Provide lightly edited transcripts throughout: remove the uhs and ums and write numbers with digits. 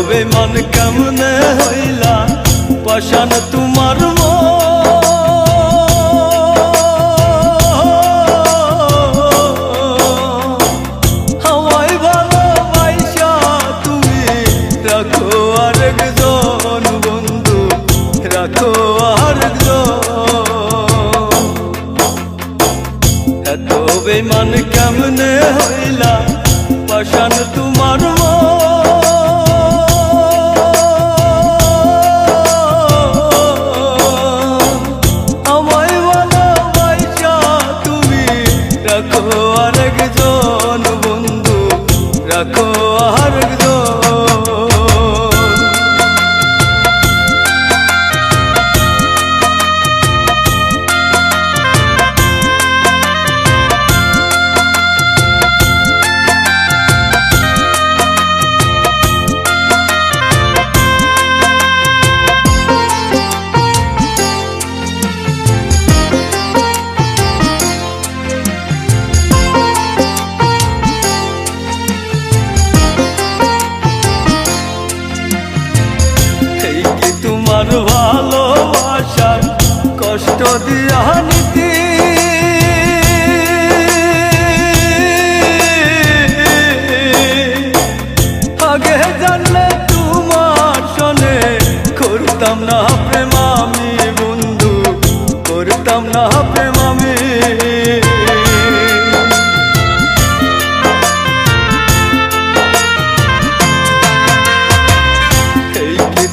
বেমান কেমনে হইলা পাষাণ তোমার হাওয়াই ভালোবাসা তুমি রাখো আরেকজন বন্ধু, রাখো আরেকজন। এত বেমান কেমনে হইলা পাষাণ তোমার রাখো তোমার ভালোবাসার কষ্ট দিয়া নীতি আগে জানলে তোমার সনে করতাম না প্রেম আমি বন্ধু, করতাম না প্রেম আমি।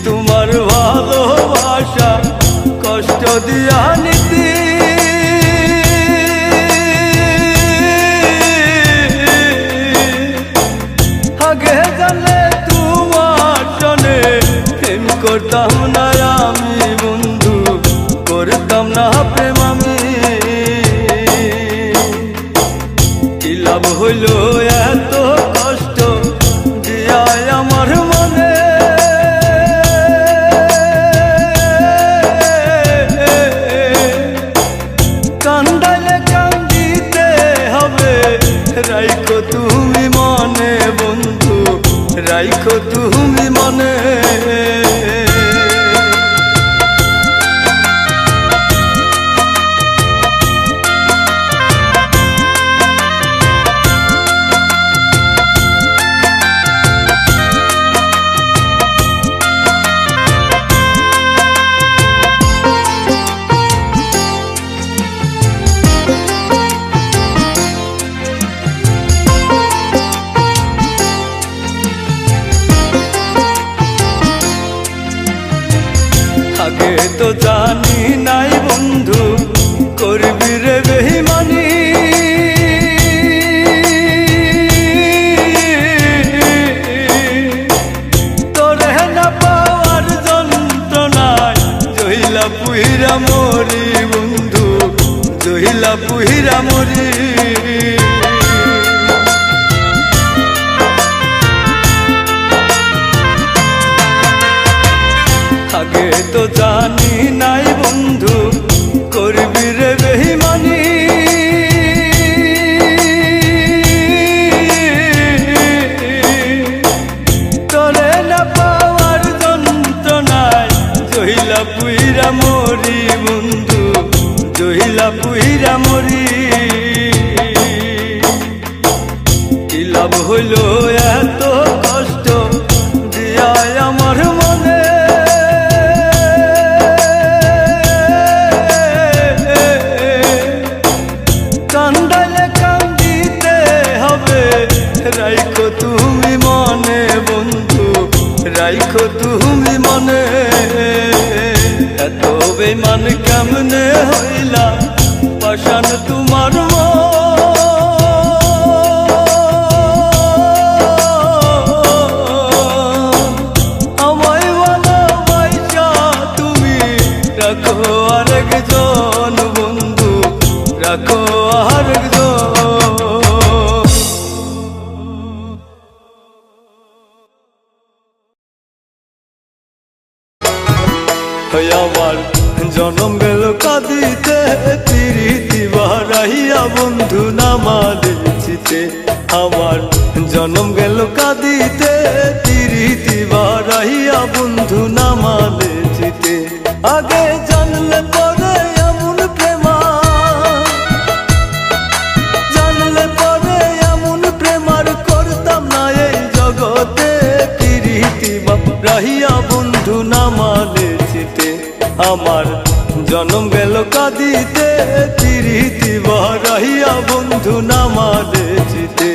তোমার ভালোবাসা কষ্ট দিয়া নীতি আগে জানলে তোমার সনে প্রেম করতাম না আমি বন্ধু, করতাম না প্রেম আমি। কি লাভ হইল এত কষ্ট দিয়া আমার মনে, কান্দাইলে কান্দিতে হবে রাইখো তুমি মনে বন্ধু, রাইখো তুমি মনে। আগে তো জানি নাই বন্ধু করবি রে বেঈমানি, তোরে না পাওয়ার যন্ত্রণায় জহিলা পুইরা মরি বন্ধু, জহিলা পুইরা মরি। আগে তো জানি নাই বন্ধু করবি রে বেঈমানি, তোরে না পাওয়ার যন্ত্রণায় জহিলা পুইরা মরি বন্ধু, জহিলা পুইরা মরি। কি লাভ হইল এত কষ্ট দিয়া আমার মনে, কান্দাইলে কান্দিতে হবে রাইখো তুমি মনে বন্ধু, রাইখো তুমি মনে। এত বেমান কেমনে হইলা পাষাণ তোমার আমায় ভালোবাসা তুমি রাখো আরেকজন বন্ধু, রাখো আরেকজন। আমার জনম গেল কাঁদিতে তিরিতি বারাইয়া বন্ধু নামা দিতে, আমার জনম গেল কাঁদিতে তিরিতি আমার জনম গেল কাঁদিতে, প্রীতি বাড়াইয়া বন্ধু নামালে চিতে।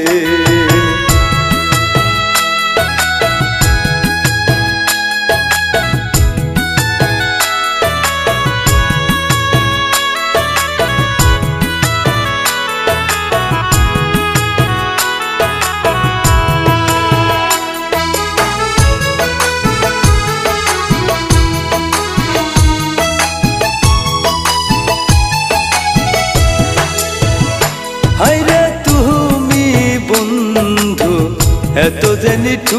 হায়রে তুমি বন্ধু এত যে নিঠুর,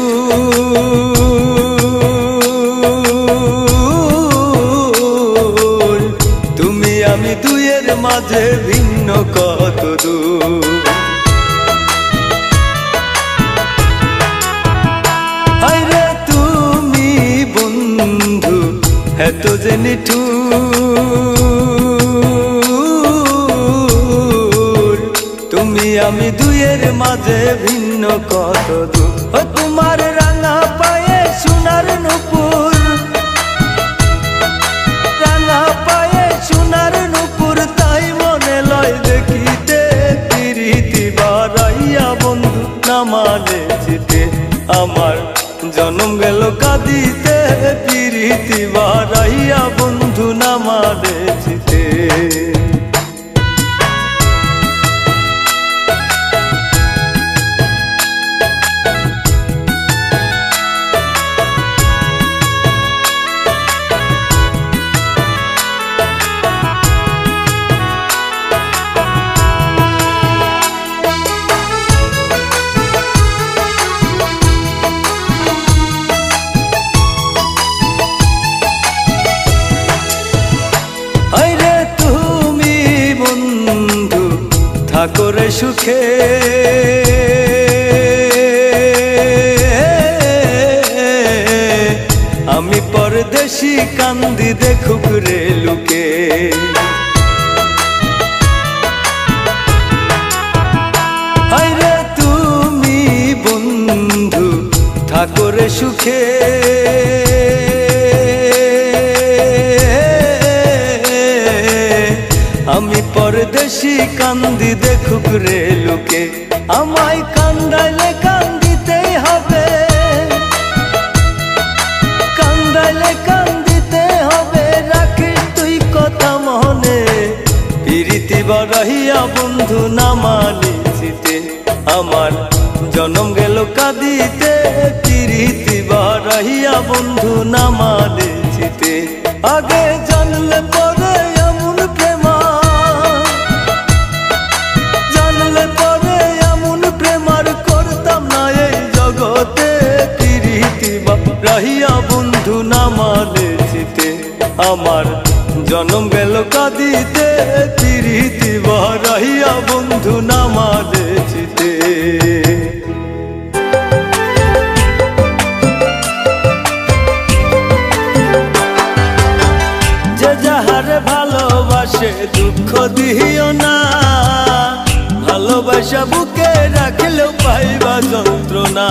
তুমি আমি দুইয়ের মাঝে ভিন্ন কত দূর। হায়রে তুমি বন্ধু এত যে নিঠুর, তুমি আমি দুইয়ের মাঝে ভিন্ন কত দূর। তোমার রাঙা পায়ে সোনার নুপুর, রাঙা পায়ে সোনার নুপুর, তাই মনে লয় দেখিতে, প্রীতি বাড়াইয়া বন্ধু নামালে চিতে। আমার জনম গেল কাঁদিতে, প্রীতি বাড়াইয়া বন্ধু নামালে চিতে। থাকরে সুখে আমি পরদেশি কান্দি দেখুক রে লুকে। হায়রে তুমি বন্ধু থাকরে সুখে আমি পরদেশি কান্দি দেখুক রে লুকে। আমায় কান্দাইলে কান্দিতেই হবে, কান্দাইলে কান্দিতে হবে, রাখিস তুই কথা মনে, প্রীতি বাড়াইয়া বন্ধু নামালি চিতে। আমার জনম গেল কাঁদিতে, প্রীতি বাড়াইয়া বন্ধু নামালি চিতে। আগে জানলে পরে এমন প্রেমা, জানলে পরে এমন প্রেমার করতাম না এই জগতে, প্রীতি বাড়াইয়া বন্ধু নামালে চিতে। আমার জনম গেল কাঁদিতে, প্রীতি বাড়াইয়া বন্ধু নামালে চিতে। যে যাহারে ভালোবাসে দুঃখ দিও না, ভালোবাসা বুকে রাখলেও পাইবা যন্ত্রণা।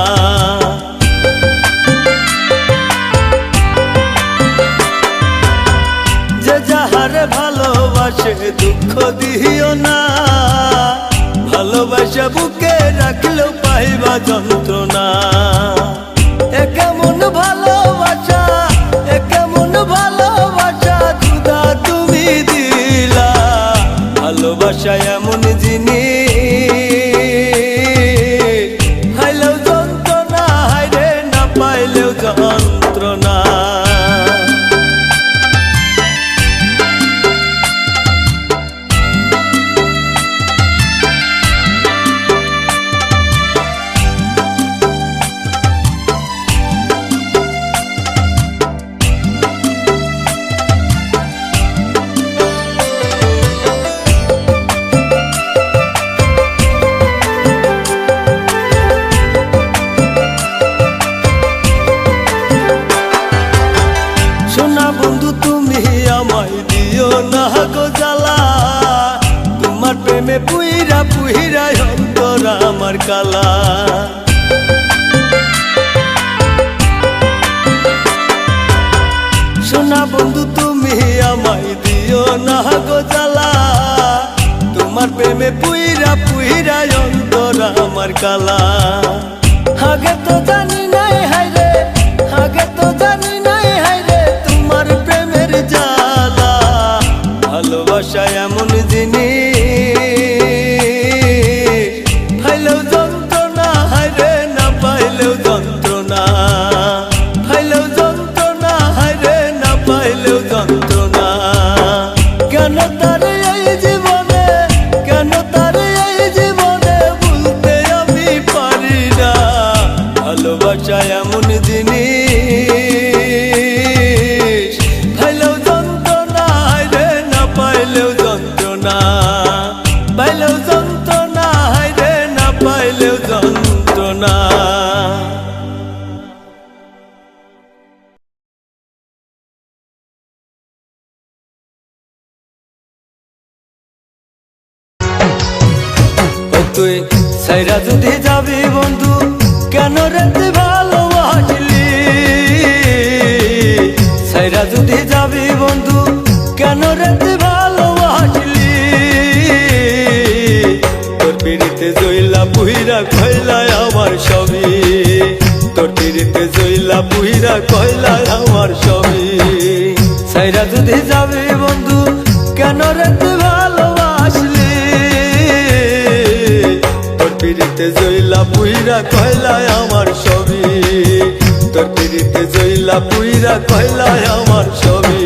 যে যাহারে ভালোবাসে দুঃখ দিও না, ভালোবাসা বুকে রাখলেও পাইবা যন্ত্রণা। এ কেমন ভালোবাসা, এ কেমন ভালোবাসা খুদা তুমি দিলা। ভালোবাসা এমন জিনিস, হাইলেও যন্ত্রণা, হাইরে না পাইলেও যন্ত্রণা। প্রেমে পুইরা পুইরা অন্তর আমার কালা। সোনা বন্ধু তুমি আমায় দিও না গো জ্বালা, তোমার প্রেমে পুইরা পুইরা অন্তর আমার কালা। আগে তো জানি নাই হায়রে, আগে তো জানি নাই হায়রে তোমার প্রেমের জ্বালা। ভালোবাসা এমন জিনিস, পাইলেও যন্ত্রণা হায়রে না পাইলেও যন্ত্রণা, পাইলেও যন্ত্রণা হায়রে না পাইলেও যন্ত্রণা। কেন তার এই জীবনে, কেন তার এই জীবনে ভুলতে আমি পারি না। ভালোবাসা এমন জিনিস, পাইলেও যন্ত্রণা হায়রে না পাইলেও যন্ত্রণা, পাইলেও যন্ত্রণা হায়রে না পাইলেও যন্ত্রণা। তুই সাইরা যদি যাবি বন্ধু কেন রেতে ভালোবাসলি, সাইরা যদি যাবি বন্ধু কেন রেতে ভালোবাসলি। তোর পিড়িতে জইলা পুইরা কইলা আমার সবই, তোর পিড়িতে জইলা পুইরা কইলা আমার সবই। সাইরা যদি যাবি বন্ধু কেন রেতে ভালোবাসলি, পিড়িতে জইলা পুইরা কইলা আমার সবই, তোর পিড়িতে জইলা পুইরা কইলা আমার সবই।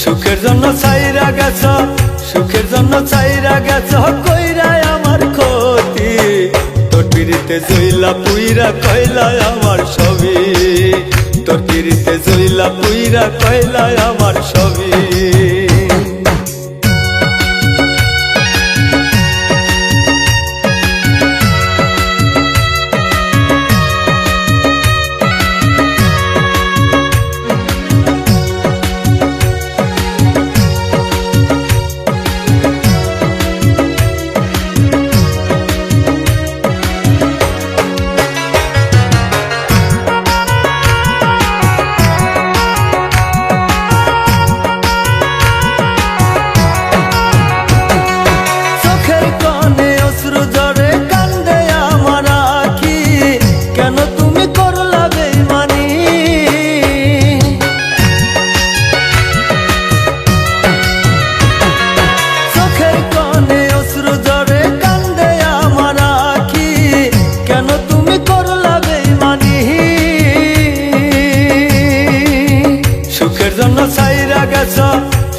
সুখের জন্য চাইরা গেছ, সুখের জন্য চাইরা গেছ কইরা আমার ক্ষতি। তোর পিড়িতে জইলা পুইরা কইলা আমার সবই, তোর পিড়িতে জইলা পুইরা কইলা আমার সবই।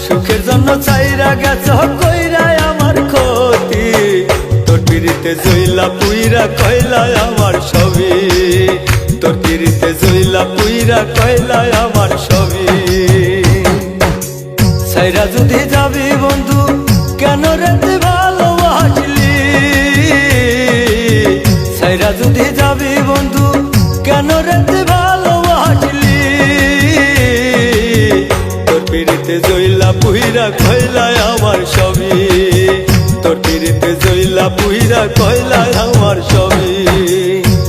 সুখের জন্য চাইরা গেছ কইরা আমার ক্ষতি। তোর পিড়িতে জইলা পুইরা কইলা আমার সবই, তোর পিড়িতে জইলা পুইরা কইলা আমার সবই। সাইরা যদি যাবি বন্ধু কেন রেতে ভালোবাসলি, সাইরা যদি যাবি বন্ধু কেন রেতে ভালোবাসলি। তোর পিড়িতে জইলা পুইরা কইলা আমার সবই, তোর পিড়িতে জইলা পুইরা কইলা আমার সবই।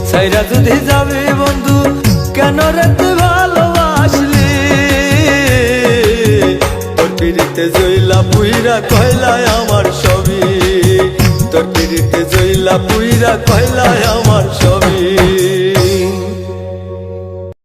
সাইরা যদি যাবি বন্ধু কেন রেতে ভালোবাসলি, তোর পিড়িতে জইলা পুইরা কইলা আমার সবই, তোর পিড়িতে জইলা পুইরা কইলা আমার সবই।